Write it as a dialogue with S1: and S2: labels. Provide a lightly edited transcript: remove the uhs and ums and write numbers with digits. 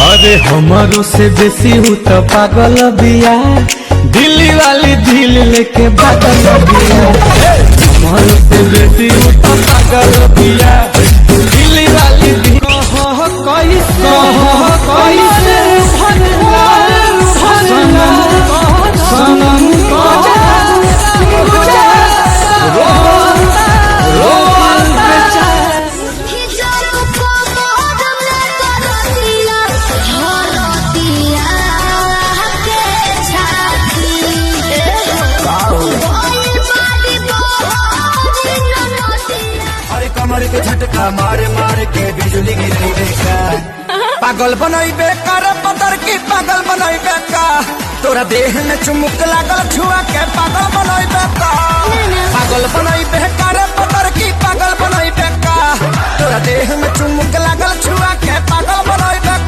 S1: अरे हमारो से बेसी हूँ तो पागल बिया, दिल्ली वाली दिल लेके पागल बिया। हमारो से बेसी हूँ तो पागल बिया, दिल्ली वाली दिल।
S2: कमर के झटका मारे मारे के बिजली गिरी बेका, पागल बनई बेकार पतर की पागल बनई बेका, तोरा देह में चुमुक लागल छुआ के पागल बनई बेका, पागल बनई बेकार पतर की पागल बनई बेका, तोरा देह में चुमुक लागल छुआ